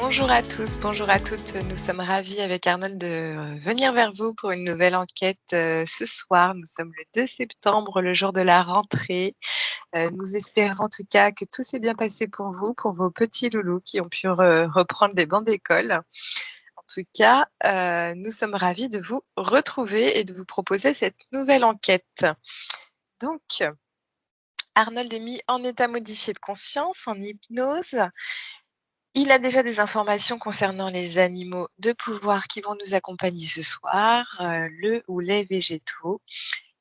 Bonjour à tous, bonjour à toutes. Nous sommes ravis avec Arnold de venir vers vous pour une nouvelle enquête ce soir. Nous sommes le 2 septembre, le jour de la rentrée. Nous espérons en tout cas que tout s'est bien passé pour vous, pour vos petits loulous qui ont pu reprendre les bancs d'école. En tout cas, nous sommes ravis de vous retrouver et de vous proposer cette nouvelle enquête. Donc, Arnold est mis en état modifié de conscience, en hypnose. Il a déjà des informations concernant les animaux de pouvoir qui vont nous accompagner ce soir, le ou les végétaux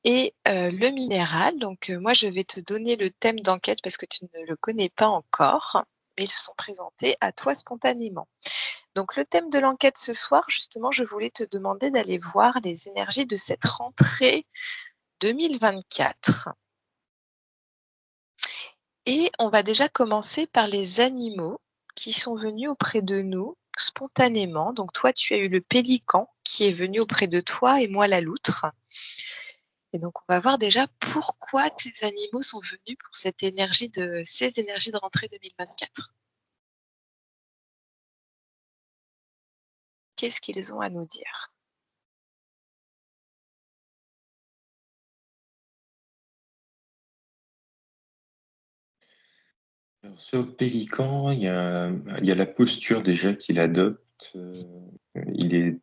et le minéral. Donc, moi, je vais te donner le thème d'enquête parce que tu ne le connais pas encore, mais ils se sont présentés à toi spontanément. Donc, le thème de l'enquête ce soir, justement, je voulais te demander d'aller voir les énergies de cette rentrée 2024. Et on va déjà commencer par les animaux qui sont venus auprès de nous spontanément. Donc toi, tu as eu le pélican qui est venu auprès de toi et moi la loutre. Et donc on va voir déjà pourquoi tes animaux sont venus pour ces énergies de rentrée 2024. Qu'est-ce qu'ils ont à nous dire? Alors, sur le pélican, il y a la posture déjà qu'il adopte. Il est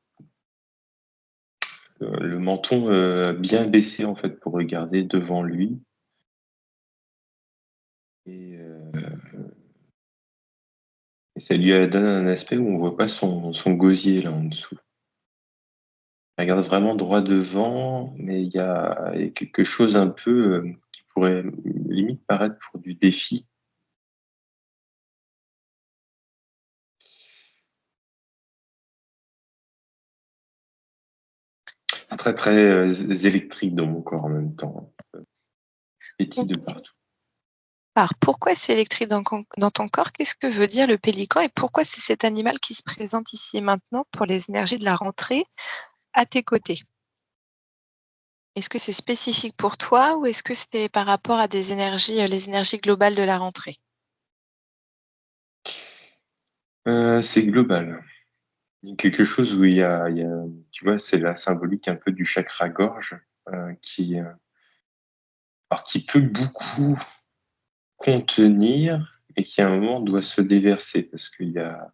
le menton bien baissé en fait pour regarder devant lui. Et ça lui donne un aspect où on voit pas son gosier là en dessous. Il regarde vraiment droit devant, mais il y a quelque chose un peu qui pourrait limite paraître pour du défi. C'est très très électrique dans mon corps en même temps. Pétille de partout. Alors, pourquoi c'est électrique dans ton corps? Qu'est-ce que veut dire le pélican et pourquoi c'est cet animal qui se présente ici et maintenant pour les énergies de la rentrée à tes côtés? Est-ce que c'est spécifique pour toi ou est-ce que c'est par rapport à des énergies, les énergies globales de la rentrée? C'est global. Quelque chose où tu vois, c'est la symbolique un peu du chakra-gorge qui peut beaucoup contenir et qui à un moment doit se déverser parce qu'il y a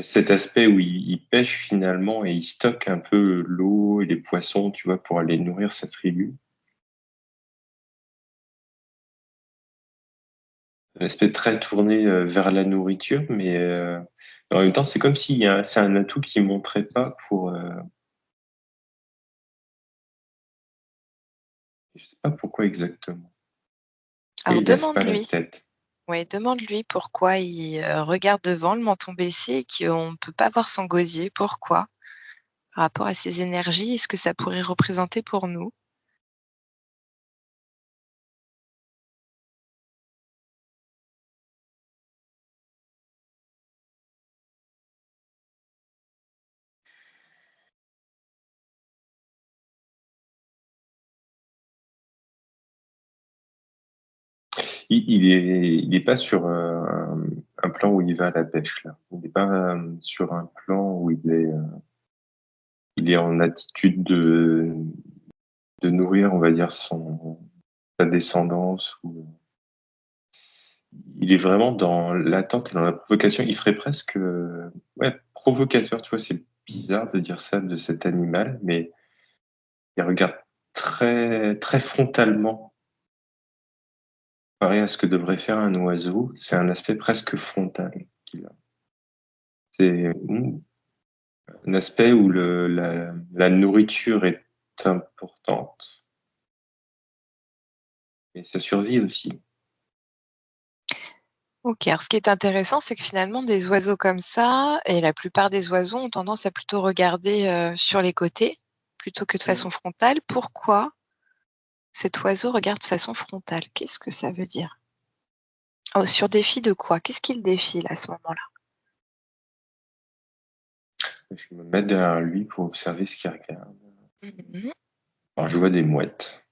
cet aspect où il pêche finalement et il stocke un peu l'eau et les poissons, tu vois, pour aller nourrir sa tribu. Un aspect très tourné vers la nourriture, mais en même temps, c'est comme si c'est un atout qu'il ne montrait pas pour. Je ne sais pas pourquoi exactement. Et Alors il lève pas la demande-lui, tête. oui, demande-lui pourquoi il, regarde devant, le menton baissé et qu'on ne peut pas voir son gosier. Pourquoi? Par rapport à ces énergies, est-ce que ça pourrait représenter pour nous? Il est pas sur un plan où il va à la pêche là. Il n'est pas sur un plan où il est en attitude de nourrir, on va dire, sa descendance. Il est vraiment dans l'attente et dans la provocation. Il ferait presque ouais, provocateur, tu vois, c'est bizarre de dire ça de cet animal, mais il regarde très, très frontalement, comparé à ce que devrait faire un oiseau. C'est un aspect presque frontal qu'il a. C'est un aspect où la nourriture est importante, mais sa survie aussi. OK, alors ce qui est intéressant, c'est que finalement des oiseaux comme ça et la plupart des oiseaux ont tendance à plutôt regarder, sur les côtés, plutôt que de façon frontale. Pourquoi cet oiseau regarde de façon frontale? Qu'est-ce que ça veut dire? Oh, sur défi de quoi? Qu'est-ce qu'il défile à ce moment-là? Je me mets derrière lui pour observer ce qu'il regarde. Mmh. Alors, je vois des mouettes.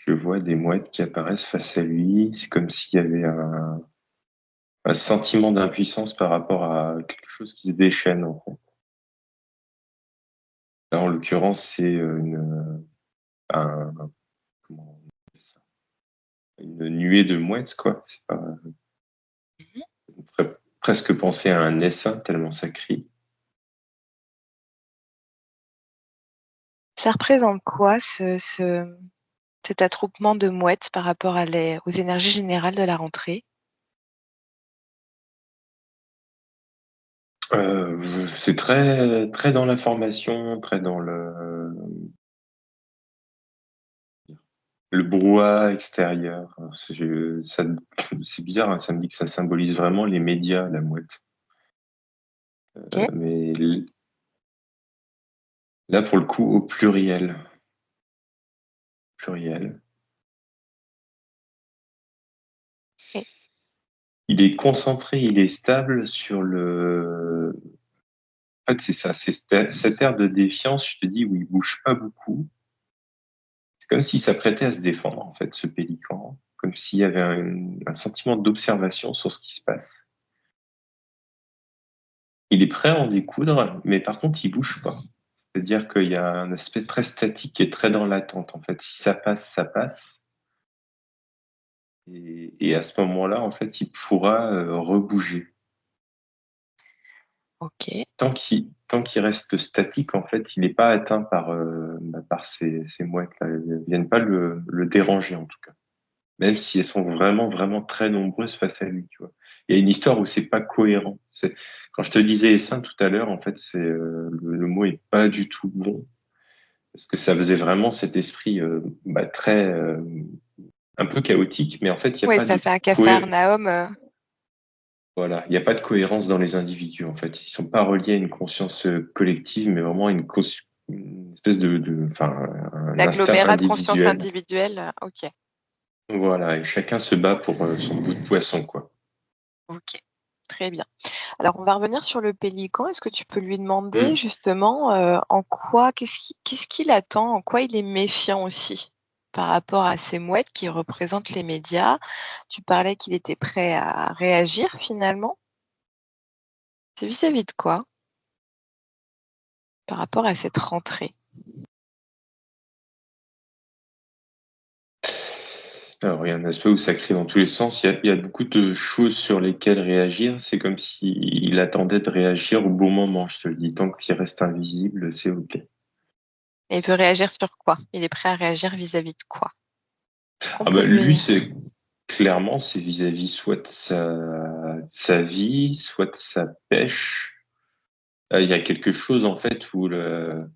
Je vois des mouettes qui apparaissent face à lui. C'est comme s'il y avait un sentiment d'impuissance par rapport à quelque chose qui se déchaîne, en fait. Là, en l'occurrence, c'est comment on appelle ça, une nuée de mouettes, quoi. C'est pas, on ferait presque penser à un essaim tellement ça crie. Ça représente quoi cet attroupement de mouettes par rapport aux énergies générales de la rentrée? C'est très, très dans l'information, très dans le brouhaha extérieur. C'est bizarre, hein, ça me dit que ça symbolise vraiment les médias, la mouette. Ok. Mais là, pour le coup, au pluriel. Pluriel. Et- Il est concentré, il est stable sur le. En fait, c'est ça, c'est cette ère de défiance, je te dis, où il bouge pas beaucoup. C'est comme s'il s'apprêtait à se défendre, en fait, ce pélican. Comme s'il y avait un sentiment d'observation sur ce qui se passe. Il est prêt à en découdre, mais par contre, il bouge pas. C'est-à-dire qu'il y a un aspect très statique et très dans l'attente. En fait, si ça passe, ça passe. Et à ce moment-là, en fait, il pourra rebouger. Ok. Tant qu'il reste statique, en fait, il n'est pas atteint par ces mouettes-là. Elles ne viennent pas le déranger, en tout cas. Même si elles sont vraiment, vraiment très nombreuses face à lui, tu vois. Il y a une histoire où c'est pas cohérent. Quand je te disais essaim tout à l'heure, en fait, le mot est pas du tout bon. Parce que ça faisait vraiment cet esprit très, un peu chaotique, mais en fait, il n'y a Oui, pas ça de fait un cohérence. capharnaüm. Voilà, il n'y a pas de cohérence dans les individus, en fait. Ils sont pas reliés à une conscience collective, mais vraiment à une espèce enfin, un instinct L'agglomérat de conscience individuel. individuelle. Ok. Voilà, et chacun se bat pour son bout de poisson, quoi. Ok. Très bien. Alors, on va revenir sur le pélican. Est-ce que tu peux lui demander Hmm. justement en quoi, qu'est-ce qu'il attend, en quoi il est méfiant aussi par rapport à ces mouettes qui représentent les médias? Tu parlais qu'il était prêt à réagir finalement. C'est vis-à-vis de quoi par rapport à cette rentrée? Alors, il y a un aspect où ça crie dans tous les sens. Il y a beaucoup de choses sur lesquelles réagir. C'est comme s'il attendait de réagir au bon moment, je te le dis. Tant qu'il reste invisible, c'est OK. Et il veut réagir sur quoi? Il est prêt à réagir vis-à-vis de quoi? Est-ce qu'on Ah peut bah, lui, lui... clairement, c'est vis-à-vis soit de sa vie, soit de sa pêche. Il y a quelque chose, en fait, où je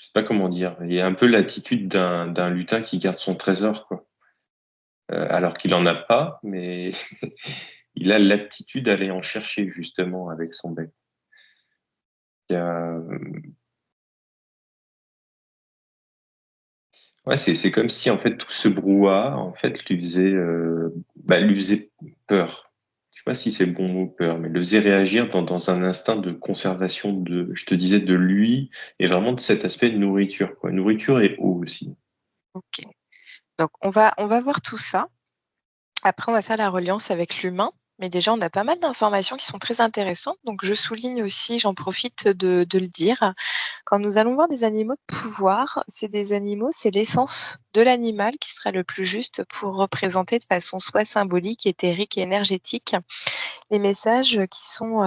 sais pas comment dire. Il y a un peu l'attitude d'un lutin qui garde son trésor, quoi. Alors qu'il en a pas, mais il a l'aptitude d'aller en chercher, justement, avec son bec. Il y a- Ouais, c'est comme si, en fait, tout ce brouhaha, en fait, lui faisait peur. Je sais pas si c'est le bon mot, peur, mais le faisait réagir dans un instinct de conservation je te disais, de lui, et vraiment de cet aspect de nourriture, quoi. Nourriture et eau aussi. Ok. Donc, on va voir tout ça. Après, on va faire la reliance avec l'humain. Mais déjà, on a pas mal d'informations qui sont très intéressantes. Donc, je souligne aussi, j'en profite de le dire, quand nous allons voir des animaux de pouvoir, c'est des animaux, c'est l'essence de l'animal qui sera le plus juste pour représenter de façon soit symbolique, éthérique et énergétique les messages qui sont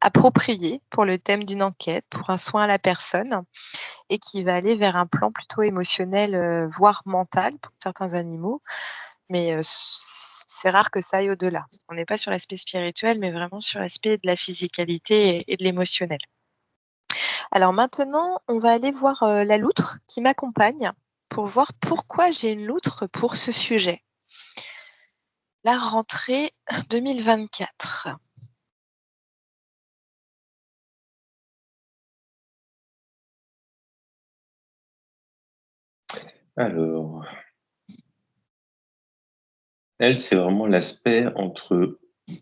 appropriés pour le thème d'une enquête, pour un soin à la personne et qui va aller vers un plan plutôt émotionnel, voire mental pour certains animaux. Mais c'est rare que ça aille au-delà. On n'est pas sur l'aspect spirituel, mais vraiment sur l'aspect de la physicalité et de l'émotionnel. Alors maintenant, on va aller voir la loutre qui m'accompagne pour voir pourquoi j'ai une loutre pour ce sujet. La rentrée 2024. Alors, elle, c'est vraiment l'aspect entre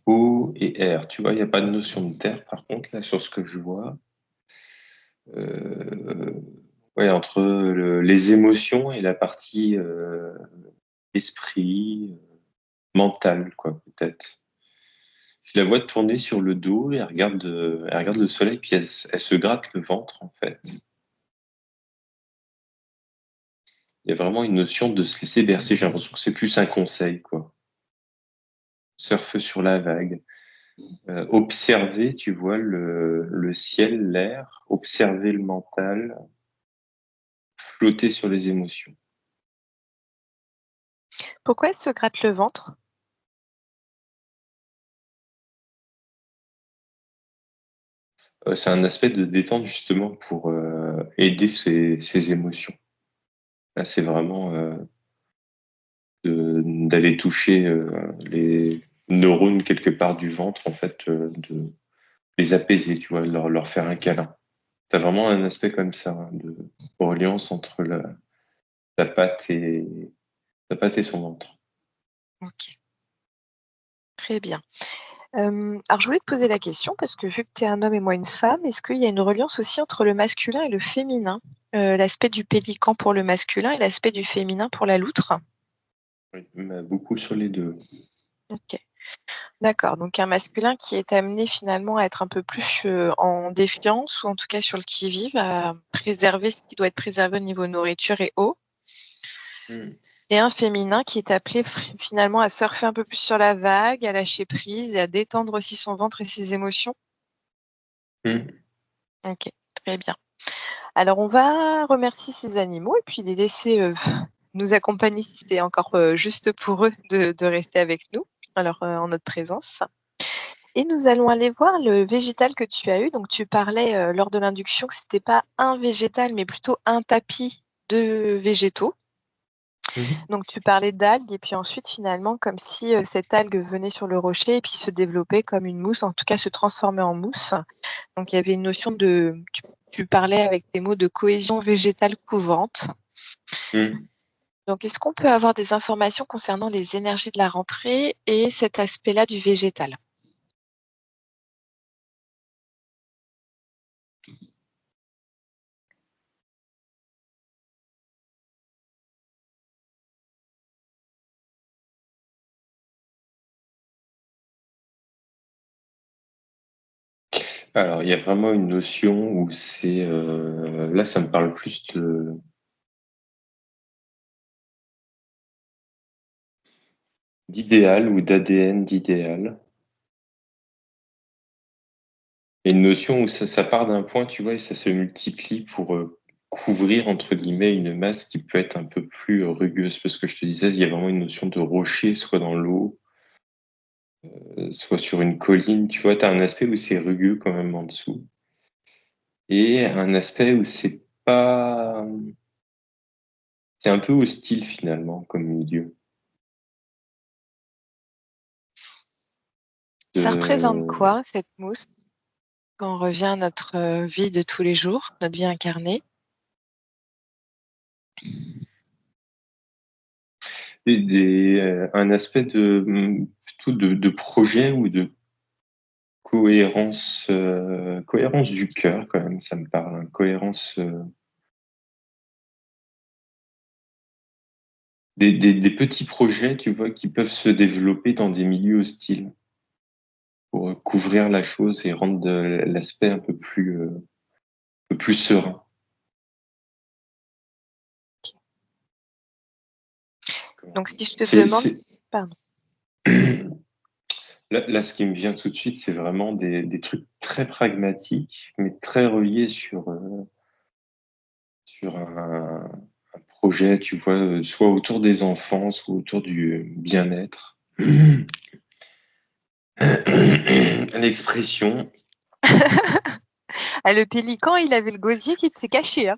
eau et air. Tu vois, il n'y a pas de notion de terre, par contre, là, sur ce que je vois. Euh, ouais, entre les émotions et la partie esprit, mental, quoi, peut-être. Je la vois tourner sur le dos et elle regarde le soleil, puis elle se gratte le ventre, en fait. Il y a vraiment une notion de se laisser bercer. J'ai l'impression que c'est plus un conseil, quoi. Surfe sur la vague. Observer, tu vois, le ciel, l'air, observer le mental, flotter sur les émotions. Pourquoi elle se gratte le ventre? C'est un aspect de détente justement pour aider ses émotions. Là, c'est vraiment d'aller toucher les neurones quelque part du ventre, en fait, de les apaiser, tu vois, leur faire un câlin. Tu as vraiment un aspect comme ça, hein, de reliance entre ta patte et, ta patte et son ventre. OK, très bien. Alors je voulais te poser la question parce que vu que tu es un homme et moi une femme, est-ce qu'il y a une reliance aussi entre le masculin et le féminin? L'aspect du pélican pour le masculin et l'aspect du féminin pour la loutre? Oui, mais beaucoup sur les deux. OK, d'accord, donc un masculin qui est amené finalement à être un peu plus, en défiance ou en tout cas sur le qui-vive, à préserver ce qui doit être préservé au niveau nourriture et eau Mm. et un féminin qui est appelé finalement à surfer un peu plus sur la vague, à lâcher prise et à détendre aussi son ventre et ses émotions? Mm. OK, très bien. Alors on va remercier ces animaux et puis les laisser, nous accompagner si c'est encore, juste pour eux de rester avec nous, alors, en notre présence et nous allons aller voir le végétal que tu as eu. Donc tu parlais, lors de l'induction que c'était pas un végétal, mais plutôt un tapis de végétaux. Mhm. Donc tu parlais d'algues et puis ensuite finalement comme si, cette algue venait sur le rocher et puis se développait comme une mousse, en tout cas se transformait en mousse. Donc il y avait une notion de tu parlais avec tes mots de cohésion végétale couvante. Mm. Donc est-ce qu'on peut avoir des informations concernant les énergies de la rentrée et cet aspect-là du végétal? Alors, il y a vraiment une notion où c'est... là, ça me parle plus d'idéal ou d'ADN d'idéal. Il y a une notion où ça part d'un point, tu vois, et ça se multiplie pour couvrir, entre guillemets, une masse qui peut être un peu plus rugueuse. Parce que je te disais, il y a vraiment une notion de rocher, soit dans l'eau, soit sur une colline. Tu vois, tu as un aspect où c'est rugueux quand même en dessous. Et un aspect où c'est pas... C'est un peu hostile finalement comme milieu. Ça représente Euh, quoi cette mousse quand on revient à notre, vie de tous les jours, notre vie incarnée? un aspect plutôt de projet ou de cohérence, cohérence du cœur quand même, ça me parle, hein. Cohérence, des petits projets, tu vois, qui peuvent se développer dans des milieux hostiles pour couvrir la chose et rendre l'aspect un peu plus serein. Donc si je te C'est, demande c'est... pardon. Là, ce qui me vient tout de suite, c'est vraiment des trucs très pragmatiques, mais très reliés sur un projet, tu vois, soit autour des enfants, soit autour du bien-être. L'expression. Ah le pélican, il avait le gosier qui s'est caché, hein?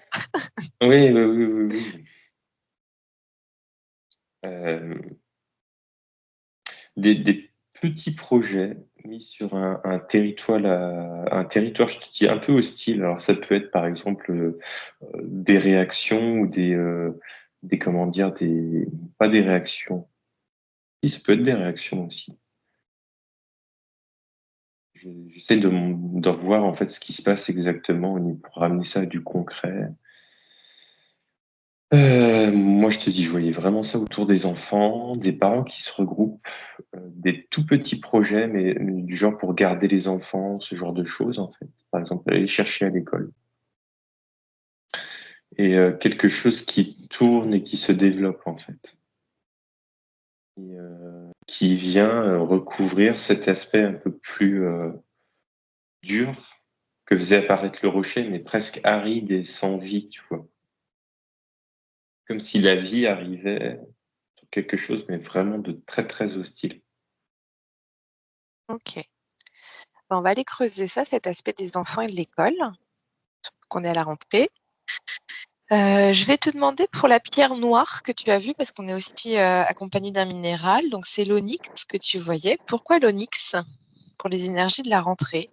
Oui, oui, oui, oui, oui. Euh, des petits projets mis sur un territoire, je te dis, un peu hostile. Alors, ça peut être, par exemple, des réactions ou comment dire, pas des réactions. Oui, ça peut être des réactions aussi. J'essaie de voir en fait ce qui se passe exactement pour ramener ça à du concret. Moi, je te dis, je voyais vraiment ça autour des enfants, des parents qui se regroupent, des tout petits projets, mais du genre pour garder les enfants, ce genre de choses, en fait. Par exemple, aller les chercher à l'école. Et quelque chose qui tourne et qui se développe, en fait. Qui vient recouvrir cet aspect un peu plus dur que faisait apparaître le rocher, mais presque aride et sans vie, tu vois. Comme si la vie arrivait sur quelque chose, mais vraiment de très, très hostile. OK. On va aller creuser ça, cet aspect des enfants et de l'école, qu'on est à la rentrée. Je vais te demander pour la pierre noire que tu as vue, parce qu'on est aussi, accompagné d'un minéral, donc c'est l'onyx que tu voyais. Pourquoi l'onyx? Pour les énergies de la rentrée.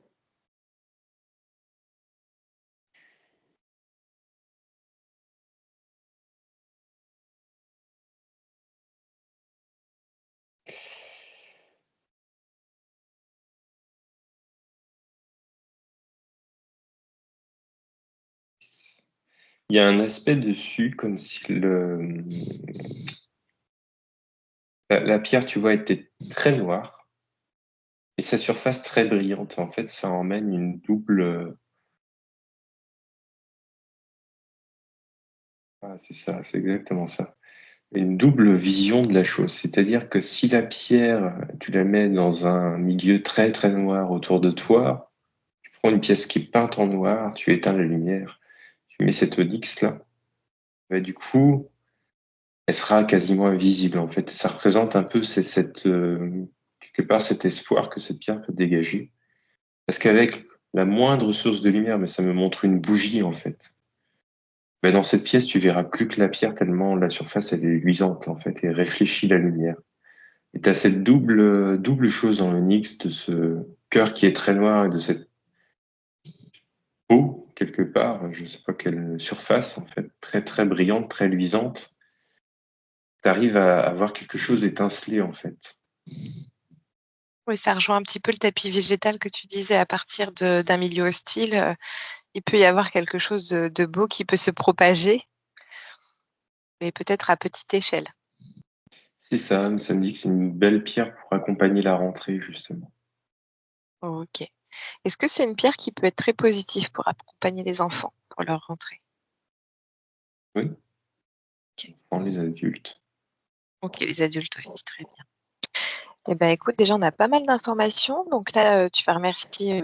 Il y a un aspect dessus, comme si la pierre, tu vois, était très noire et sa surface très brillante. En fait, ça emmène une double. Ah, c'est ça, c'est exactement ça. Une double vision de la chose. C'est-à-dire que si la pierre, tu la mets dans un milieu très très noir autour de toi, tu prends une pièce qui est peinte en noir, tu éteins la lumière, tu mets cette onyx là, bah, du coup, elle sera quasiment invisible en fait. Ça représente un peu quelque part cet espoir que cette pierre peut dégager. Parce qu'avec la moindre source de lumière, mais ça me montre une bougie en fait. Mais dans cette pièce, tu verras plus que la pierre tellement la surface elle est luisante en fait et réfléchit la lumière. Et tu as cette double chose dans l'onyx de ce cœur qui est très noir et de cette peau quelque part, je sais pas quelle surface en fait, très très brillante, très luisante. Tu arrives à voir quelque chose étinceler en fait. Oui, ça rejoint un petit peu le tapis végétal que tu disais à partir d'un milieu hostile, il peut y avoir quelque chose de beau qui peut se propager, mais peut-être à petite échelle. C'est ça, ça me dit que c'est une belle pierre pour accompagner la rentrée justement. OK. Est-ce que c'est une pierre qui peut être très positive pour accompagner les enfants pour leur rentrée? Oui, OK. pour les adultes. OK, les adultes aussi, très bien. Eh ben, écoute, déjà, on a pas mal d'informations. Donc là, tu vas remercier,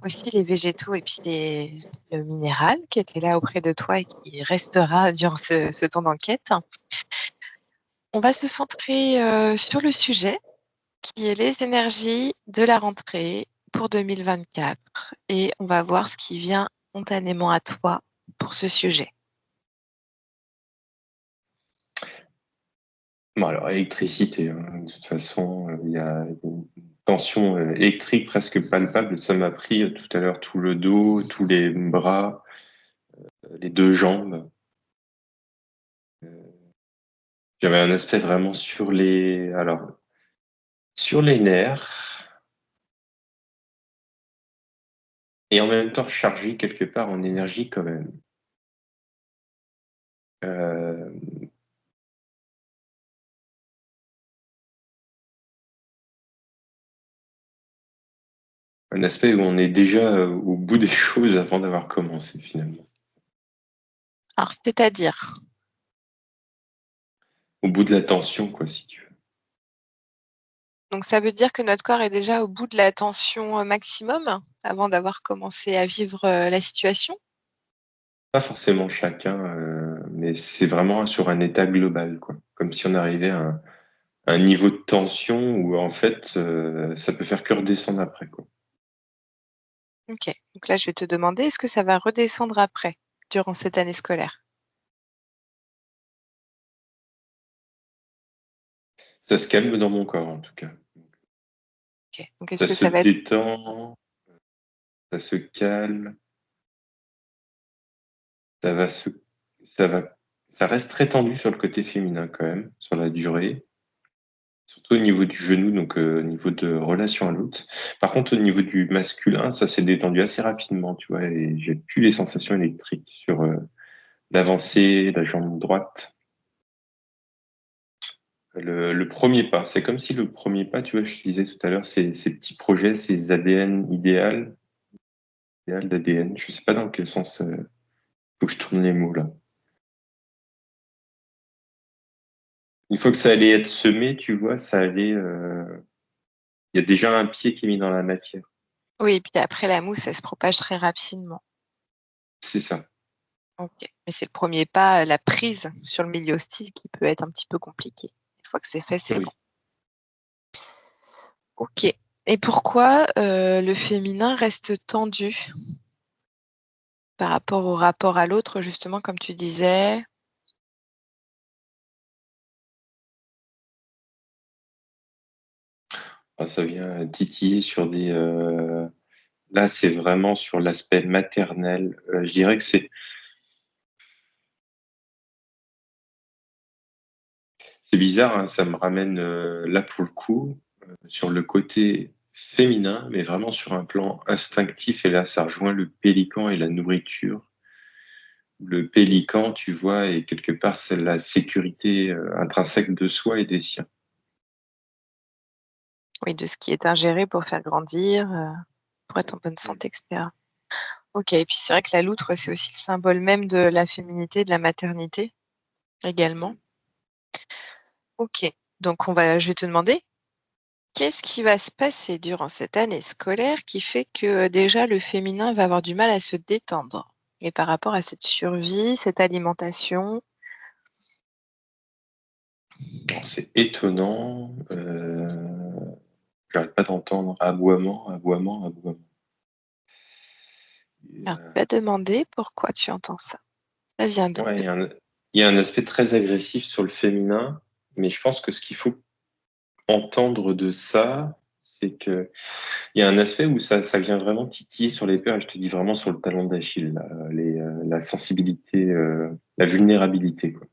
aussi les végétaux et puis le minéral qui était là auprès de toi et qui restera durant ce temps d'enquête. On va se centrer, sur le sujet qui est les énergies de la rentrée pour 2024 et on va voir ce qui vient spontanément à toi pour ce sujet. Bon, alors, électricité, hein, de toute façon, il y a une tension électrique presque palpable. Ça m'a pris tout à l'heure tout le dos, tous les bras, les deux jambes. J'avais un aspect vraiment sur les nerfs et en même temps chargé quelque part en énergie quand même. Euh, un aspect où on est déjà au bout des choses avant d'avoir commencé finalement. Alors, c'est-à-dire? Au bout de la tension, quoi, si tu veux. Donc ça veut dire que notre corps est déjà au bout de la tension, maximum avant d'avoir commencé à vivre, la situation? Pas forcément chacun, mais c'est vraiment sur un état global, quoi. Comme si on arrivait à un niveau de tension où en fait, ça peut faire que redescendre après, quoi. OK. Donc là, je vais te demander, est-ce que ça va redescendre après, durant cette année scolaire? Ça se calme dans mon corps, en tout cas. OK. Donc est-ce Ça que se ça va être détend, ça se calme, ça va se, ça va, ça reste très tendu sur le côté féminin quand même, sur la durée, surtout au niveau du genou, donc au niveau de relation à l'autre. Par contre, au niveau du masculin, ça s'est détendu assez rapidement, tu vois, et j'ai plus les sensations électriques sur l'avancée, la jambe droite. Le premier pas, c'est comme si le premier pas, tu vois, je te disais tout à l'heure, ces petits projets, ces ADN idéal d'ADN, je sais pas dans quel sens, faut que je tourne les mots là. Une fois que ça allait être semé, tu vois, il y a déjà un pied qui est mis dans la matière. Oui, et puis après, la mousse, elle se propage très rapidement. C'est ça. Ok. Mais c'est le premier pas, la prise sur le milieu hostile qui peut être un petit peu compliqué. Une fois que c'est fait, c'est bon. Oui. Ok. Et pourquoi le féminin reste tendu par rapport au rapport à l'autre, justement, comme tu disais? Ah, ça vient titiller sur des. Là, c'est vraiment sur l'aspect maternel. Je dirais que c'est bizarre, hein, ça me ramène là pour le coup sur le côté féminin, mais vraiment sur un plan instinctif. Et là, ça rejoint le pélican et la nourriture. Le pélican, tu vois, et quelque part, c'est la sécurité intrinsèque de soi et des siens. Oui, de ce qui est ingéré pour faire grandir, pour être en bonne Mm. santé, etc. Ok. Et puis c'est vrai que la loutre, c'est aussi le symbole même de la féminité, de la maternité également. Ok. Donc je vais te demander, qu'est-ce qui va se passer durant cette année scolaire qui fait que déjà le féminin va avoir du mal à se détendre? Et par rapport à cette survie, cette alimentation. Alors, c'est étonnant. J'arrête pas d'entendre aboiement, aboiement, aboiement. Et, Alors, tu vas demander pourquoi tu entends ça. Ça vient d'où? ouais, il y a un aspect très agressif sur le féminin, mais je pense que ce qu'il faut entendre de ça, c'est que il y a un aspect où ça vient vraiment titiller sur les peurs, et je te dis vraiment sur le talon d'Achille, là, la sensibilité, la vulnérabilité, quoi.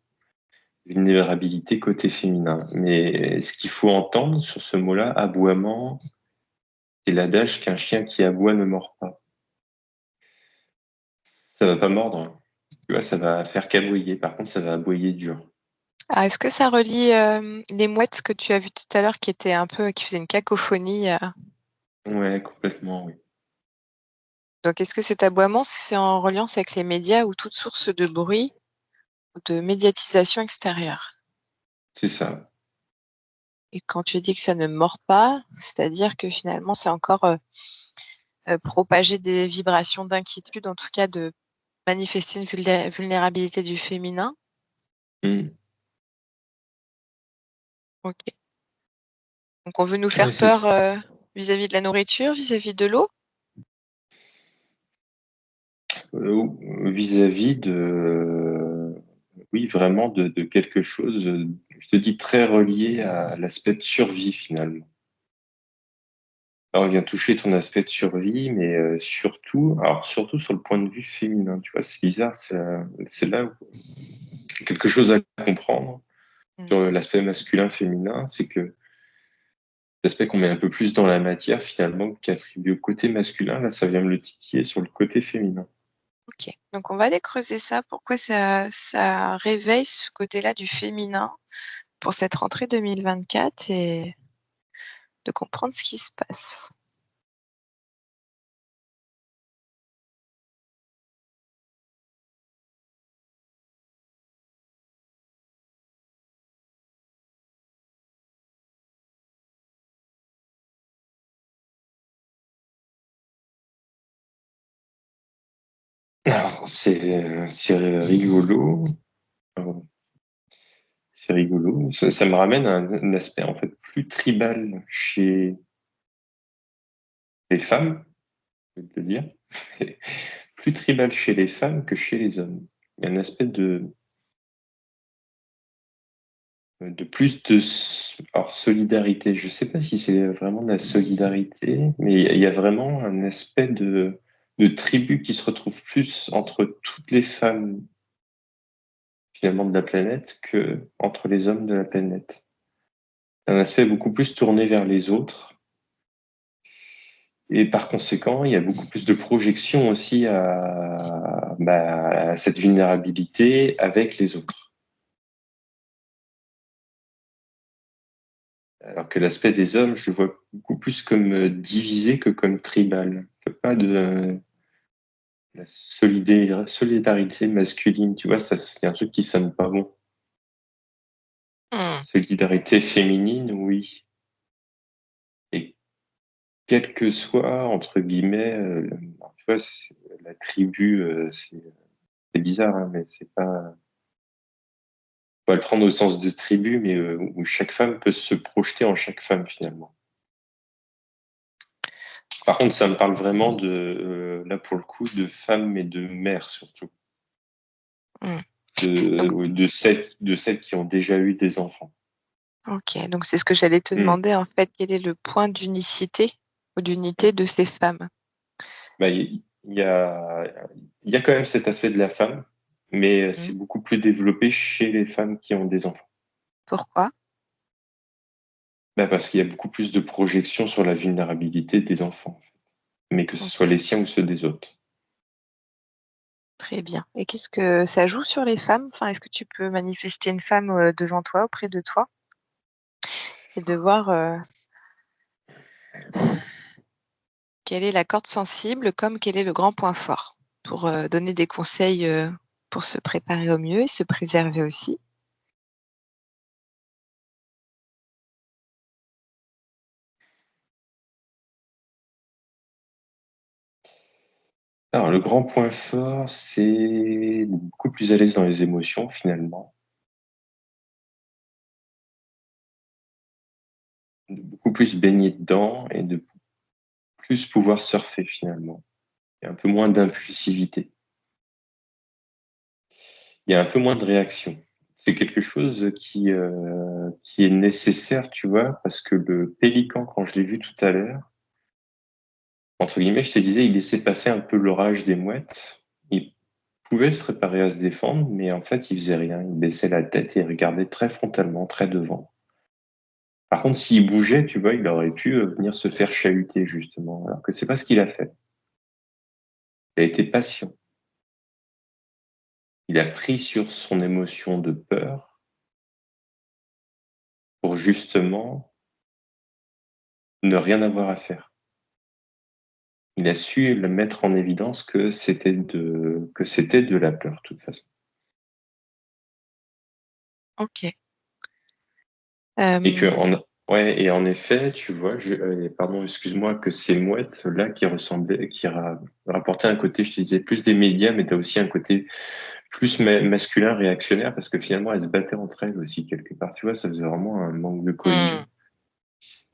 Vulnérabilité côté féminin. Mais ce qu'il faut entendre sur ce mot-là, aboiement, c'est l'adage qu'un chien qui aboie ne mord pas. Ça va pas mordre. Tu vois, ça va faire qu'aboyer. Par contre, ça va aboyer dur. Ah, est-ce que ça relie les mouettes que tu as vues tout à l'heure qui faisaient une cacophonie? Ouais, complètement, oui. Donc, est-ce que cet aboiement, c'est en reliance avec les médias ou toute source de bruit ou de médiatisation extérieure? C'est ça. Et quand tu dis que ça ne mord pas, c'est-à-dire que finalement, c'est encore propager des vibrations d'inquiétude, en tout cas de manifester une vulnérabilité du féminin. Mm. Ok. Donc, on veut nous Ouais, faire peur vis-à-vis de la nourriture, vis-à-vis de l'eau. vis-à-vis oui, vraiment de quelque chose, je te dis, très relié à l'aspect de survie finalement. Alors, on vient toucher ton aspect de survie, mais surtout sur le point de vue féminin, tu vois, c'est bizarre, c'est là où quelque chose à comprendre Mm. sur l'aspect masculin-féminin, c'est que l'aspect qu'on met un peu plus dans la matière, finalement, qui est attribué au côté masculin, là, ça vient me le titiller sur le côté féminin. Ok. Donc, on va aller creuser ça. Pourquoi ça réveille ce côté-là du féminin pour cette rentrée 2024 et de comprendre ce qui se passe. Alors, c'est rigolo. Euh, C'est rigolo. Ça me ramène à un aspect en fait plus tribal chez les femmes, je vais te le dire. Plus tribal chez les femmes que chez les hommes. Il y a un aspect de plus de alors, solidarité. Je ne sais pas si c'est vraiment de la solidarité, mais il y a vraiment un aspect de tribu qui se retrouve plus entre toutes les femmes finalement de la planète que entre les hommes de la planète. Un aspect beaucoup plus tourné vers les autres. Et par conséquent, il y a beaucoup plus de projection aussi à cette vulnérabilité avec les autres. Alors que l'aspect des hommes, je le vois beaucoup plus comme divisé que comme tribal. Il n'y a pas de la solidarité masculine, tu vois, ça c'est un truc qui sonne pas bon. Hmm. Solidarité féminine, oui. Et quel que soit, entre guillemets, tu vois, la tribu, c'est bizarre, hein, mais c'est pas. Faut pas le prendre au sens de tribu, mais où chaque femme peut se projeter en chaque femme finalement. Par contre, ça me parle vraiment là pour le coup, de femmes et de mères surtout. Hmm. Donc, De celles qui ont déjà eu des enfants. ok, donc c'est ce que j'allais te Hmm. demander en fait, quel est le point d'unicité ou d'unité de ces femmes? Bah, il y a quand même cet aspect de la femme, mais Hmm. c'est beaucoup plus développé chez les femmes qui ont des enfants. Pourquoi? Bah, parce qu'il y a beaucoup plus de projection sur la vulnérabilité des enfants, en fait. Mais que ce soit Ok, les siens ou ceux des autres. très bien. Et qu'est-ce que ça joue sur les femmes? Enfin, est-ce que tu peux manifester une femme devant toi, auprès de toi, et de voir quelle est la corde sensible comme quel est le grand point fort pour donner des conseils pour se préparer au mieux et se préserver aussi. Alors, le grand point fort, c'est beaucoup plus à l'aise dans les émotions, finalement. De beaucoup plus baigner dedans et de plus pouvoir surfer, finalement. Il y a un peu moins d'impulsivité. Il y a un peu moins de réaction. C'est quelque chose qui est nécessaire, tu vois, parce que le pélican, quand je l'ai vu tout à l'heure, entre guillemets, je te disais, il laissait passer un peu l'orage des mouettes. Il pouvait se préparer à se défendre, mais en fait, il faisait rien. Il baissait la tête et il regardait très frontalement, très devant. Par contre, s'il bougeait, tu vois, il aurait pu venir se faire chahuter, justement, alors que c'est pas ce qu'il a fait. Il a été patient. Il a pris sur son émotion de peur pour justement ne rien avoir à faire. Il a su le mettre en évidence que c'était de la peur, de toute façon. Ok. Et que, Euh, ouais, et en effet, tu vois, pardon, excuse-moi, que ces mouettes-là qui ressemblaient, rapportaient un côté, je te disais, plus des médias, mais tu as aussi un côté plus masculin, réactionnaire, parce que finalement, elles se battaient entre elles aussi, quelque part. Tu vois, ça faisait vraiment un manque de cohésion.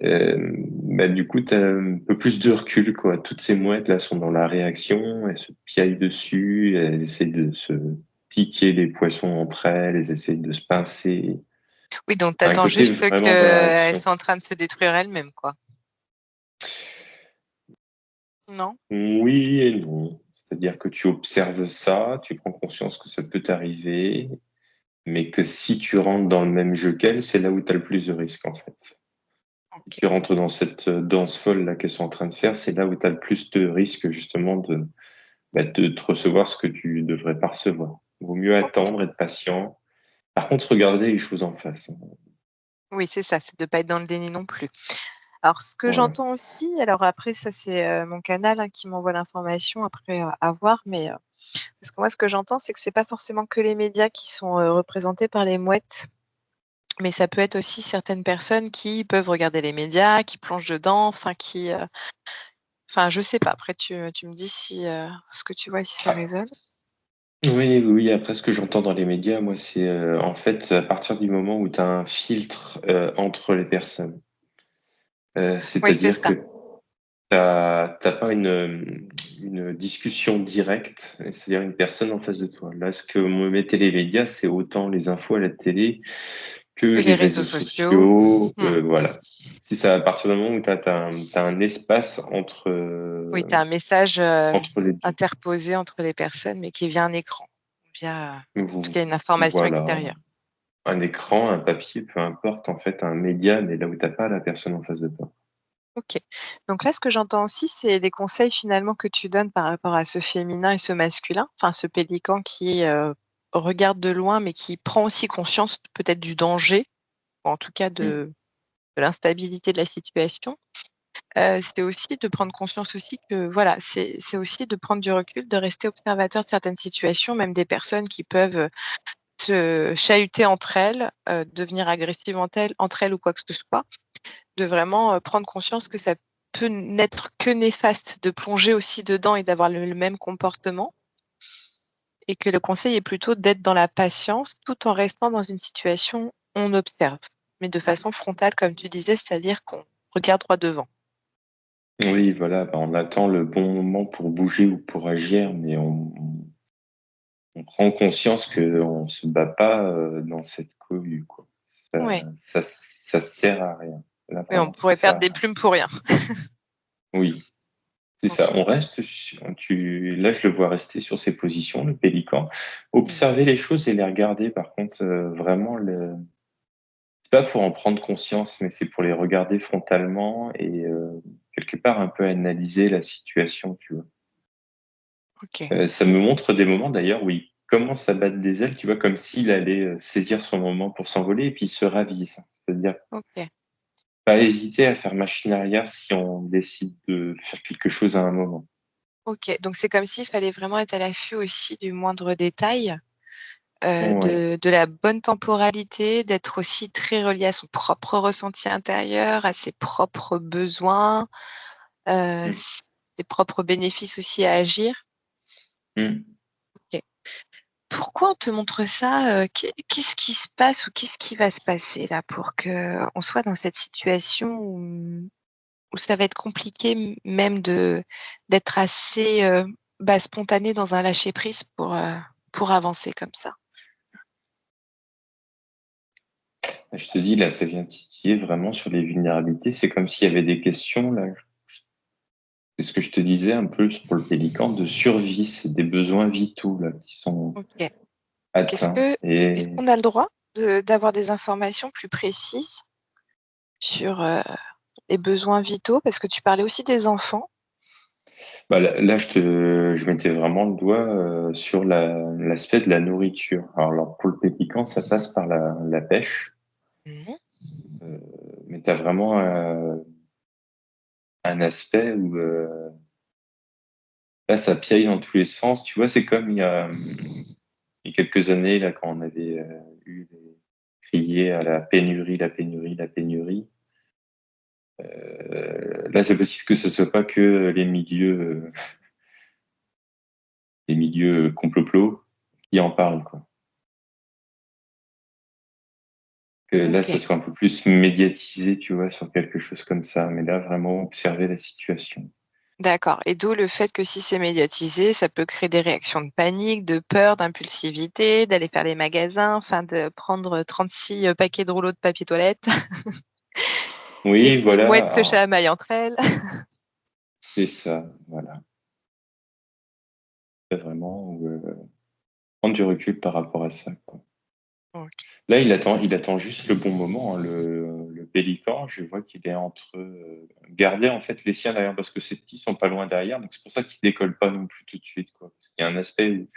hmm. Du coup, tu as un peu plus de recul, quoi. Toutes ces mouettes-là sont dans la réaction, elles se piaillent dessus, elles essaient de se piquer les poissons entre elles, elles essayent de se pincer. Oui, donc tu Un attends côté juste vraiment dans la qu'elles réaction. soient en train de se détruire elles-mêmes, quoi. Non? Oui et non. C'est-à-dire que tu observes ça, tu prends conscience que ça peut t'arriver, mais que si tu rentres dans le même jeu qu'elles, c'est là où tu as le plus de risques, en fait. Si Ok. tu rentres dans cette danse folle là qu'elles sont en train de faire, c'est là où tu as le plus de risques, justement, de te recevoir ce que tu devrais pas recevoir. Il vaut mieux Ok. attendre, être patient. Par contre, regarder les choses en face. Oui, c'est ça, c'est de ne pas être dans le déni non plus. Alors, ce que Voilà. j'entends aussi, alors après, ça c'est mon canal qui m'envoie l'information après à voir, mais parce que moi, ce que j'entends, c'est que c'est pas forcément que les médias qui sont représentés par les mouettes, mais ça peut être aussi certaines personnes qui peuvent regarder les médias, qui plongent dedans, enfin enfin, je sais pas. Après, tu me dis si ce que tu vois, si ça Ah, résonne. oui, oui, après ce que j'entends dans les médias, moi, c'est en fait à partir du moment où tu as un filtre entre les personnes. Oui, c'est C'est-à-dire ça. que t'as pas une discussion directe, c'est-à-dire une personne en face de toi. Là, ce que me mettent les médias, c'est autant les infos à la télé que Que les les réseaux réseaux sociaux. sociaux. Hmm. Voilà. Si c'est à partir du moment où t'as un espace Oui, tu as un message entre les deux. interposé entre les personnes, mais qui est via un écran, via en tout Vous- cas une information Voilà. extérieure. Un écran, un papier, peu importe, en fait, un média, mais là où t'as pas la personne en face de toi. OK. Donc là, ce que j'entends aussi, c'est des conseils finalement que tu donnes par rapport à ce féminin et ce masculin, enfin ce pélican qui, regarde de loin, mais qui prend aussi conscience peut-être du danger, ou en tout cas Mmh. de l'instabilité de la situation. C'est aussi de prendre conscience aussi que voilà, c'est aussi de prendre du recul, de rester observateur de certaines situations, même des personnes qui peuvent, se chahuter entre elles, devenir agressives entre elles ou quoi que ce soit. De vraiment, prendre conscience que ça peut n'être que néfaste de plonger aussi dedans et d'avoir le même comportement et que le conseil est plutôt d'être dans la patience tout en restant dans une situation où on observe, mais de façon frontale comme tu disais, c'est-à-dire qu'on regarde droit devant. Oui, voilà, bah, on attend le bon moment pour bouger ou pour agir, mais on prend conscience qu'on se bat pas, dans cette cohue, quoi. Ouais, Ça sert à rien. Là, oui, on vraiment, ça pourrait sert perdre à des rien. plumes pour rien. Oui, c'est ça. OK. On reste là, je le vois rester sur ses positions, le pélican. Mmh. Observer les choses et les regarder, par contre, vraiment c'est pas pour en prendre conscience, mais c'est pour les regarder frontalement et quelque part un peu analyser la situation, tu vois? OK. Ça me montre des moments d'ailleurs où il commence à battre des ailes, tu vois? Comme s'il allait, saisir son moment pour s'envoler et puis il se ravise. C'est-à-dire OK. pas hésiter à faire machine arrière si on décide de faire quelque chose à un moment. OK. Donc c'est comme s'il fallait vraiment être à l'affût aussi du moindre détail. Ouais. De la bonne temporalité, d'être aussi très relié à son propre ressenti intérieur, à ses propres besoins, Mmh. ses propres bénéfices aussi à agir. Mmh. OK. Pourquoi on te montre ça? Qu'est-ce qui se passe ou qu'est-ce qui va se passer là pour qu'on soit dans cette situation où ça va être compliqué même d'être assez, spontané dans un lâcher prise pour avancer comme ça? Je te dis là, ça vient titiller vraiment sur les vulnérabilités. C'est comme s'il y avait des questions là, c'est ce que je te disais un peu pour le pélican de survie, c'est des besoins vitaux là qui sont OK. Donc atteints est-ce et qu'on a le droit d'avoir des informations plus précises sur, les besoins vitaux? Parce que tu parlais aussi des enfants. bah, là je mettais vraiment le doigt, sur l'aspect de la nourriture. Alors pour le pélican, ça passe par la pêche, Mmh. heu, mais tu as vraiment, un aspect où, là, ça piaille dans tous les sens. Tu vois, c'est comme il y a quelques années, là, quand on avait crié à la pénurie, la pénurie, la pénurie. Là, c'est possible que ce soit pas que les milieux complots qui en parlent, quoi. Que là, ça OK, soit un peu plus médiatisé, tu vois, sur quelque chose comme ça. Mais là, vraiment observer la situation. d'accord et d'où le fait que si c'est médiatisé, ça peut créer des réactions de panique, de peur, d'impulsivité, d'aller faire les magasins, enfin de prendre 36, paquets de rouleaux de papier toilette et Oui, que les voilà, mouettes se alors, chamaillent entre elles. c'est ça, voilà. C'est vraiment prendre du recul par rapport à ça, quoi. OK. Là, il attend juste le bon moment, hein, le pélican. Je vois qu'il est entre garder en fait les siens derrière parce que ses petits sont pas loin derrière, donc c'est pour ça qu'il décolle pas non plus tout de suite, quoi. Parce qu'il y a un aspect où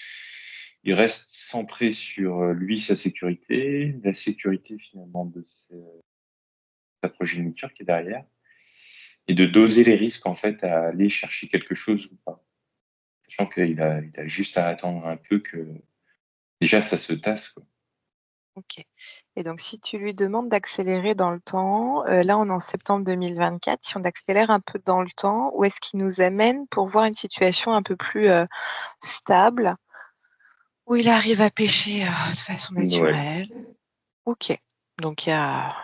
il reste centré sur lui, sa sécurité, la sécurité finalement de sa progéniture qui est derrière, et de doser les risques en fait à aller chercher quelque chose ou pas. Sachant qu'il a juste à attendre un peu que déjà ça se tasse, quoi. OK et donc si tu lui demandes d'accélérer dans le temps, là on est en septembre 2024, si on accélère un peu dans le temps, où est-ce qu'il nous amène pour voir une situation un peu plus, stable, où il arrive à pêcher, de façon Noël. naturelle? OK, donc il y a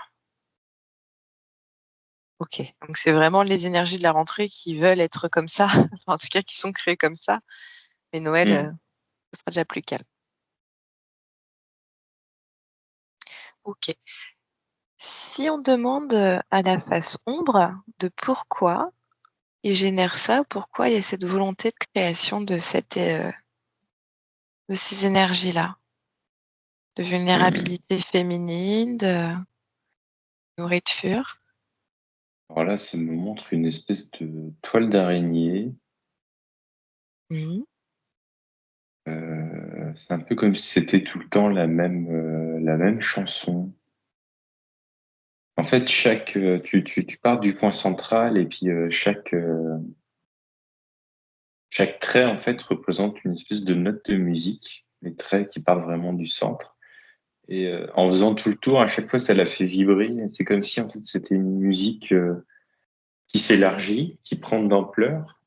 OK, donc c'est vraiment les énergies de la rentrée qui veulent être comme ça, enfin en tout cas qui sont créées comme ça, mais Noël, Mmh. ce sera déjà plus calme. OK. Si on demande, à la face ombre de pourquoi il génère ça, pourquoi il y a cette volonté de création de ces énergies-là, de Mmh. vulnérabilité féminine, de nourriture? Alors là, ça me montre une espèce de toile d'araignée. Mhm. C'est un peu comme si c'était tout le temps la même chanson. En fait, tu pars du point central et puis chaque trait en fait représente une espèce de note de musique. Les traits qui partent vraiment du centre. Et en faisant tout le tour, à chaque fois, ça la fait vibrer. C'est comme si en fait c'était une musique qui s'élargit, qui prend de l'ampleur,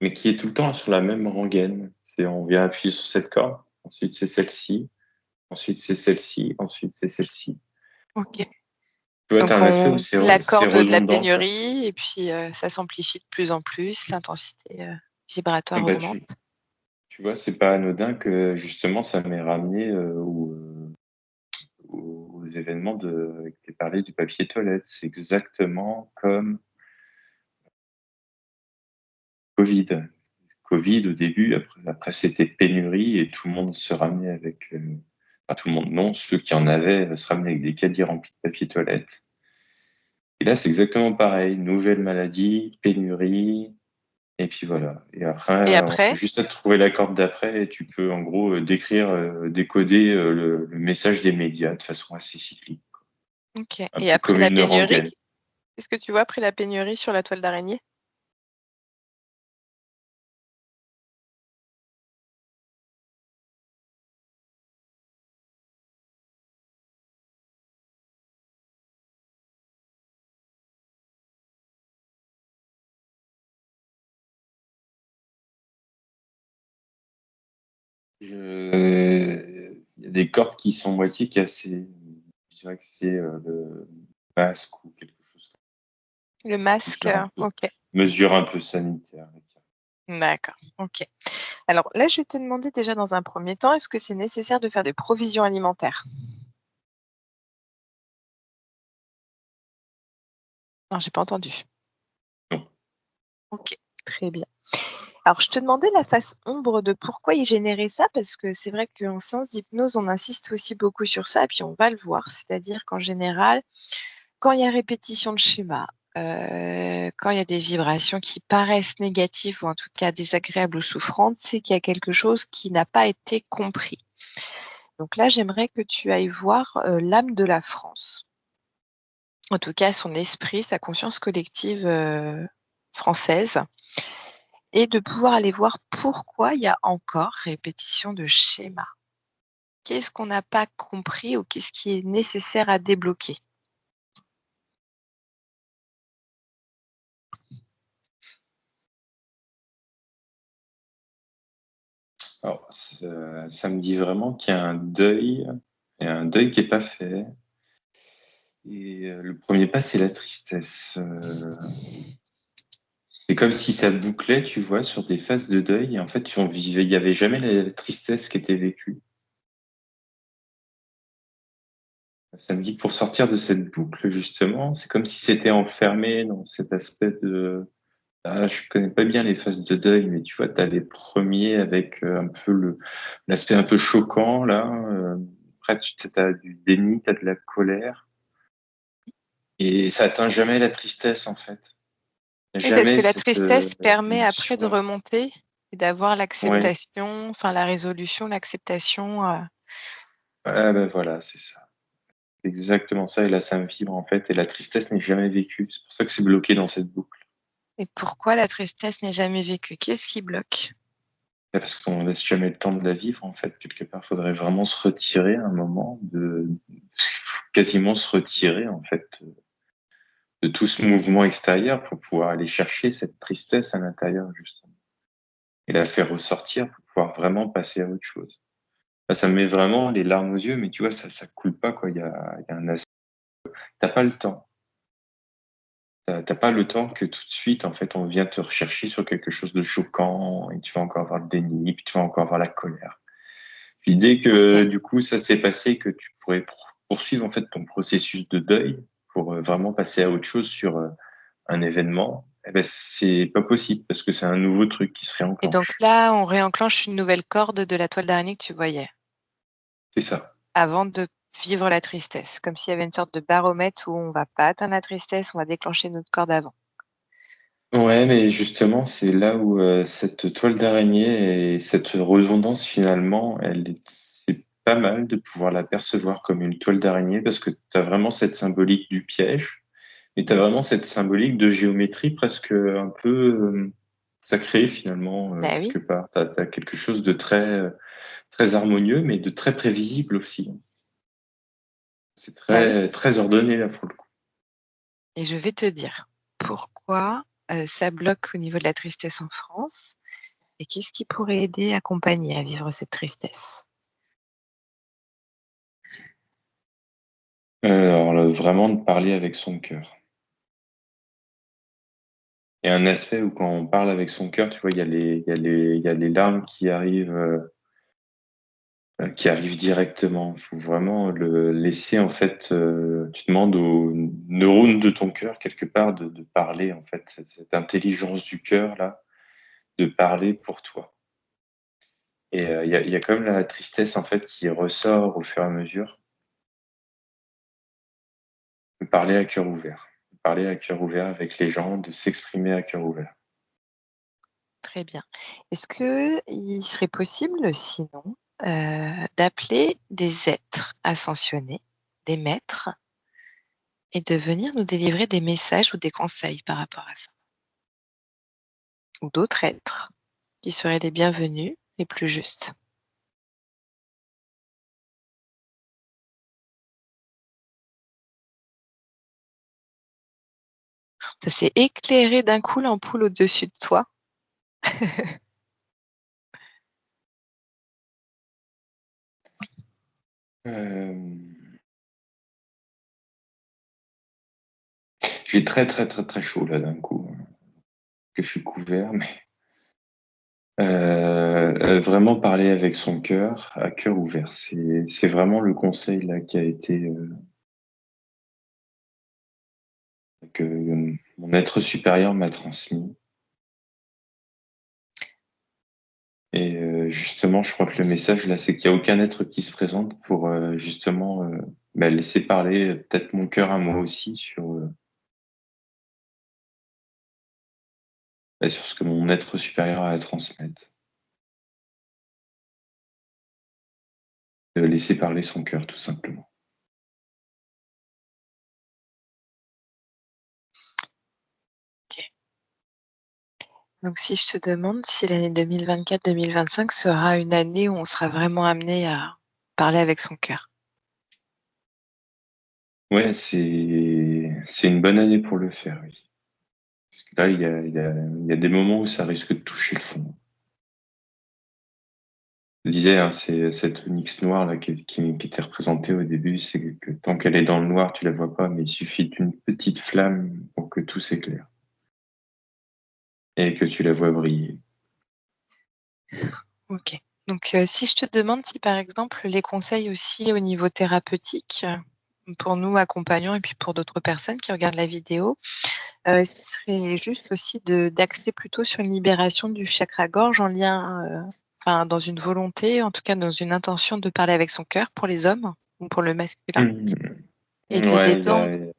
mais qui est tout le temps sur la même rengaine. On vient appuyer sur cette corde, ensuite c'est celle-ci, ensuite c'est celle-ci, ensuite c'est celle-ci. Ok. Tu vois, tu Donc as un aspect où on c'est l'accorde de la redondant, ça. pénurie et puis ça s'amplifie de plus en plus, l'intensité Ah vibratoire bah, augmente. tu vois, c'est pas anodin que justement ça m'ait ramené aux événements que tu parlé du papier toilette. C'est exactement comme Covid. Covid au début, après c'était pénurie et tout le monde se ramenait avec, enfin tout le monde non, ceux qui en avaient se ramenaient avec des caddies remplis de papier toilette. Et là c'est exactement pareil, nouvelle maladie, pénurie, et puis voilà. Et Et après, après, juste à trouver la corde d'après, et tu peux en gros décrire, décoder le message des médias de façon assez cyclique, ok. un Et peu après comme la une pénurie, rengaine. qu'est-ce que tu vois après la pénurie sur la toile d'araignée? Il y a des cordes qui sont moitié cassées. Je dirais que c'est le masque ou quelque chose Le masque, ok. mesure un peu sanitaire. D'accord, ok. Alors là, je vais te demander déjà dans un premier temps, est-ce que c'est nécessaire de faire des provisions alimentaires? Non, j'ai pas entendu. Non. Ok, très bien. Alors, je te demandais la face ombre de pourquoi il générait ça, parce que c'est vrai qu'en séance d'hypnose, on insiste aussi beaucoup sur ça, et puis on va le voir. C'est-à-dire qu'en général, quand il y a répétition de schéma, quand il y a des vibrations qui paraissent négatives ou en tout cas désagréables ou souffrantes, c'est qu'il y a quelque chose qui n'a pas été compris. Donc là, j'aimerais que tu ailles voir l'âme de la France. En tout cas, son esprit, sa conscience collective française, et de pouvoir aller voir pourquoi il y a encore répétition de schéma. Qu'est-ce qu'on n'a pas compris ou qu'est-ce qui est nécessaire à débloquer? Alors, ça me dit vraiment qu'il y a un deuil, qui est pas fait. Et le premier pas, c'est la tristesse. C'est comme si ça bouclait, tu vois, sur des phases de deuil. Et en fait, il y avait jamais la tristesse qui était vécue. Ça me dit que pour sortir de cette boucle, justement, c'est comme si c'était enfermé dans cet aspect de... Ah, je connais pas bien les phases de deuil, mais tu vois, tu as les premiers avec un peu l'aspect un peu choquant, là. Après, tu as du déni, tu as de la colère. Et ça atteint jamais la tristesse, en fait. Oui, parce que Jamais la cette tristesse permet après de émotion. remonter et d'avoir Ouais, l'acceptation, enfin la résolution, l'acceptation. ah, ben voilà, c'est ça. C'est exactement ça. Et là, ça me vibre, en fait. Et la tristesse n'est jamais vécue. C'est pour ça que c'est bloqué dans cette boucle. Et pourquoi la tristesse n'est jamais vécue? Qu'est-ce qui bloque? Ouais, parce qu'on laisse jamais le temps de la vivre, en fait. Quelque part, il faudrait vraiment se retirer un moment, quasiment se retirer, en fait, de tout ce mouvement extérieur pour pouvoir aller chercher cette tristesse à l'intérieur, justement. Et la faire ressortir pour pouvoir vraiment passer à autre chose. Là, ça me met vraiment les larmes aux yeux, mais tu vois, ça coule pas, quoi. Il y a un aspect. T'as pas le temps. T'as pas le temps que tout de suite, en fait, on vient te rechercher sur quelque chose de choquant et tu vas encore avoir le déni, puis tu vas encore avoir la colère. Puis dès que du coup ça s'est passé, que tu pourrais poursuivre en fait ton processus de deuil pour vraiment passer à autre chose sur un événement, eh ben c'est pas possible parce que c'est un nouveau truc qui se Et donc réenclenche. là, on réenclenche une nouvelle corde de la toile d'araignée que tu voyais C'est ça. avant de vivre la tristesse, comme s'il y avait une sorte de baromètre où on va pas atteindre la tristesse, on va déclencher notre corde avant. Ouais, mais justement, c'est là où cette toile d'araignée et cette redondance, finalement, c'est pas mal de pouvoir la percevoir comme une toile d'araignée parce que tu as vraiment cette symbolique du piège et tu as vraiment cette symbolique de géométrie presque un peu sacrée, finalement, Bah oui, quelque part. Tu as quelque chose de très harmonieux, mais de très prévisible aussi. C'est bah oui. très ordonné, là, pour le coup. Et je vais te dire pourquoi ça bloque au niveau de la tristesse en France et qu'est-ce qui pourrait aider, accompagner à vivre cette tristesse. Alors, vraiment de parler avec son cœur. Il y a un aspect où quand on parle avec son cœur, tu vois, il y a les larmes qui arrivent directement. Il faut vraiment le laisser, en fait, tu demandes aux neurones de ton cœur, quelque part, de parler, en fait, cette intelligence du cœur, là, de parler pour toi. Et il y a quand même la tristesse, en fait, qui ressort au fur et à mesure. De parler à cœur ouvert. De parler à cœur ouvert avec les gens, de s'exprimer à cœur ouvert. Très bien. Est-ce qu'il serait possible sinon d'appeler des êtres ascensionnés, des maîtres, et de venir nous délivrer des messages ou des conseils par rapport à ça? Ou d'autres êtres qui seraient les bienvenus, les plus justes? Ça s'est éclairé d'un coup l'ampoule au-dessus de toi. Euh, J'ai très chaud là d'un coup, que je suis couvert, mais vraiment parler avec son cœur, à cœur ouvert, c'est vraiment le conseil là qui a été que mon être supérieur m'a transmis. Et justement, je crois que le message là, c'est qu'il n'y a aucun être qui se présente pour justement laisser parler peut-être mon cœur à moi aussi sur ce que mon être supérieur a à transmettre. De laisser parler son cœur, tout simplement. Ok. Donc si je te demande si l'année 2024-2025 sera une année où on sera vraiment amené à parler avec son cœur. Ouais, c'est une bonne année pour le faire, oui. Parce que là, il y a des moments où ça risque de toucher le fond. Je disais, hein, c'est cette onyx noire là qui était représentée au début, c'est que tant qu'elle est dans le noir, tu la vois pas, mais il suffit d'une petite flamme pour que tout s'éclaire et que tu la vois briller. Ok. Donc si je te demande si par exemple les conseils aussi au niveau thérapeutique, pour nous accompagnants et puis pour d'autres personnes qui regardent la vidéo, ce serait juste aussi d'axer plutôt sur une libération du chakra-gorge en lien, enfin dans une volonté, en tout cas dans une intention de parler avec son cœur pour les hommes ou pour le masculin Mhm. et de Ouais, détendre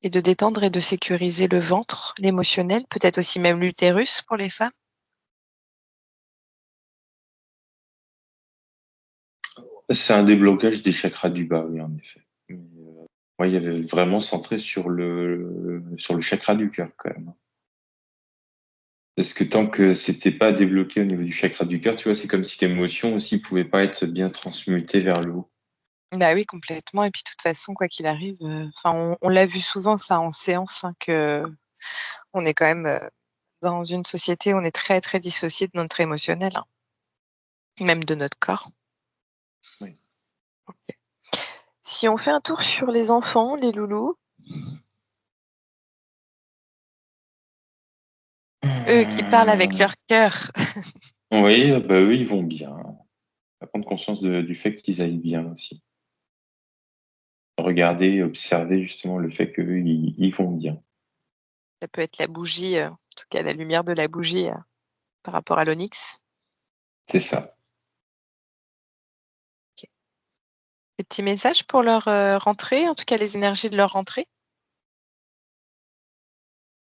et de détendre et de sécuriser le ventre, l'émotionnel, peut-être aussi même l'utérus pour les femmes? c'est un déblocage des chakras du bas, oui, en effet. Mais, moi, il y avait vraiment centré sur le chakra du cœur, quand même. Parce que tant que c'était pas débloqué au niveau du chakra du cœur, tu vois, c'est comme si l'émotion aussi pouvait pas être bien transmutée vers le haut. Bah oui, complètement et puis de toute façon, quoi qu'il arrive, enfin on l'a vu souvent ça en séance, hein, qu'on est quand même, dans une société où on est très, très dissocié de notre émotionnel, hein, même de notre corps. Oui. Si on fait un tour sur les enfants, les loulous, eux qui parlent avec Euh, leur cœur. oui, bah eux, ils vont bien. Faut prendre conscience du fait qu'ils aillent bien aussi. Regarder, observer justement le fait qu'eux, ils vont bien. Ça peut être la bougie, en tout cas la lumière de la bougie, par rapport à l'onyx. C'est ça. OK. Des petits messages pour leur, rentrée, en tout cas les énergies de leur rentrée?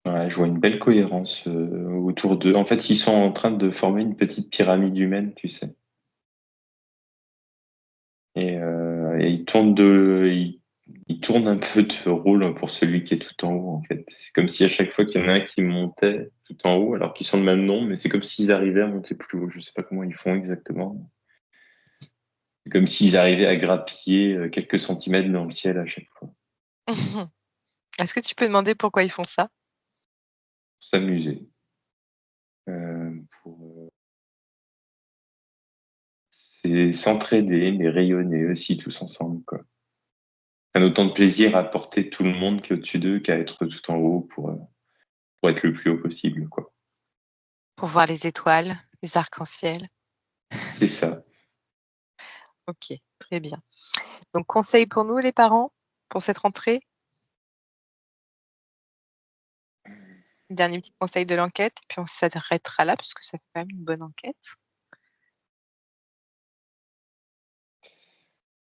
Ouais, je vois une belle cohérence autour d'eux. En fait, ils sont en train de former une petite pyramide humaine, tu sais. Et ils tournent un peu de rôle pour celui qui est tout en haut, en fait. C'est comme si à chaque fois qu'il y en a un qui montait tout en haut, alors qu'ils sont le même nom, mais c'est comme s'ils arrivaient à monter plus haut. Je sais pas comment ils font exactement. C'est comme s'ils arrivaient à grappiller quelques centimètres dans le ciel à chaque fois. Est-ce que tu peux demander pourquoi ils font ça? S'amuser. Pour c'est s'entraider, mais rayonner aussi tous ensemble, quoi. Prennent autant de plaisir à porter tout le monde qui est au-dessus d'eux qu'à être tout en haut pour être le plus haut possible, quoi. Pour voir les étoiles, les arcs-en-ciel? C'est ça. OK, très bien. Donc conseil pour nous les parents, pour cette rentrée? Dernier petit conseil de l'enquête et puis on s'arrêtera là parce que ça fait quand même une bonne enquête.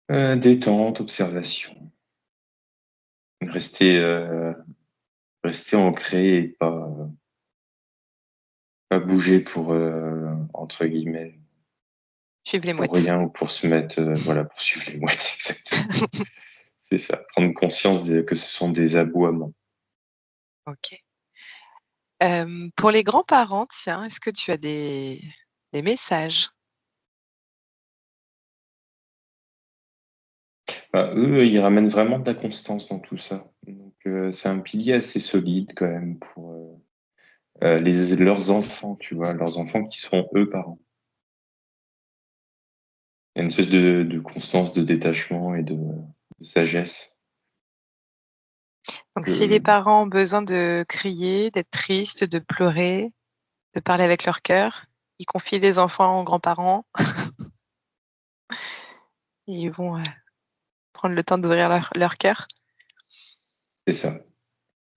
Détente, observation. Rester, rester ancré et pas bouger pour, entre guillemets, Suivre les pour mouettes. rien ou pour se mettre, voilà, pour suivre les mouettes, exactement. C'est ça. Prendre conscience que ce sont des aboiements. OK. Pour les grands-parents, tiens, est-ce que tu as des messages? Bah, eux, ils ramènent vraiment de la constance dans tout ça. Donc, c'est un pilier assez solide quand même pour leurs enfants, tu vois, leurs enfants qui seront eux parents. Il y a une espèce de constance, de détachement et de sagesse. Donc si les Que, parents ont besoin de crier, d'être tristes, de pleurer, de parler avec leur cœur, ils confient les enfants aux grands-parents et ils vont, prendre le temps d'ouvrir leur cœur? c'est ça.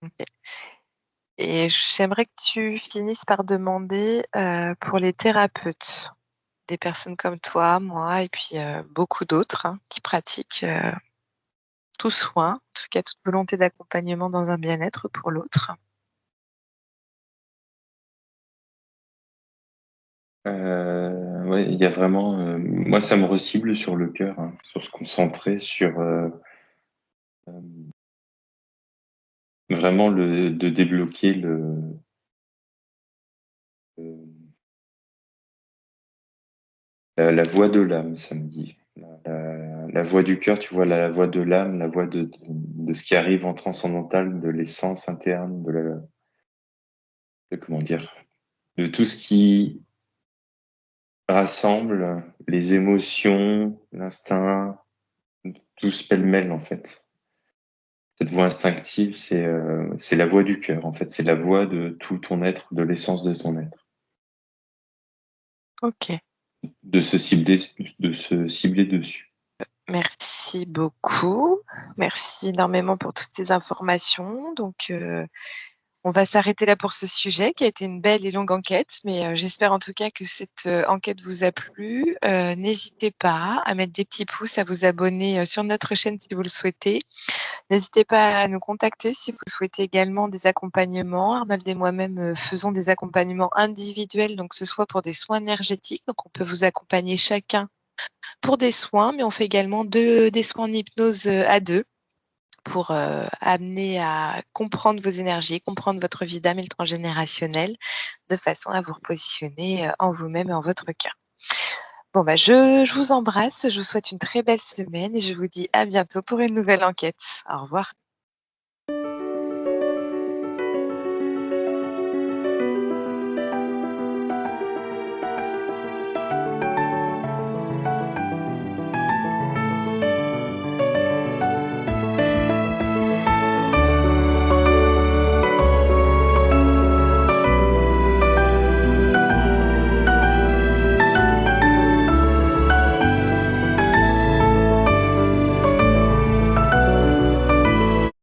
OK. Et j'aimerais que tu finisses par demander, pour les thérapeutes, des personnes comme toi, moi et puis, beaucoup d'autres, hein, qui pratiquent, tout soin, en tout cas toute volonté d'accompagnement dans un bien-être pour l'autre. Ouais, il y a vraiment, moi, ça me recible sur le cœur, hein, sur se concentrer sur vraiment de débloquer le- la voix de l'âme, ça me dit. La voix du cœur, tu vois, la voix de l'âme, la voix de ce qui arrive en transcendantal, de l'essence interne, comment dire, de tout ce qui rassemble les émotions, l'instinct, tout se pêle-mêle en fait. Cette voix instinctive, c'est la voix du cœur en fait, c'est la voix de tout ton être, de l'essence de ton être. OK. De se cibler, de se cibler dessus. Merci beaucoup. Merci énormément pour toutes ces informations. Donc, on va s'arrêter là pour ce sujet qui a été une belle et longue enquête, mais, j'espère en tout cas que cette, enquête vous a plu. N'hésitez pas à mettre des petits pouces, à vous abonner, sur notre chaîne si vous le souhaitez. N'hésitez pas à nous contacter si vous souhaitez également des accompagnements. Arnold et moi-même, faisons des accompagnements individuels, donc que ce soit pour des soins énergétiques, donc on peut vous accompagner chacun pour des soins, mais on fait également des soins en hypnose, à 2 pour, amener à comprendre vos énergies, comprendre votre vie d'âme et le transgénérationnel, de façon à vous repositionner, en vous-même et en votre cœur. Bon, bah, je vous embrasse, je vous souhaite une très belle semaine et je vous dis à bientôt pour une nouvelle enquête. Au revoir.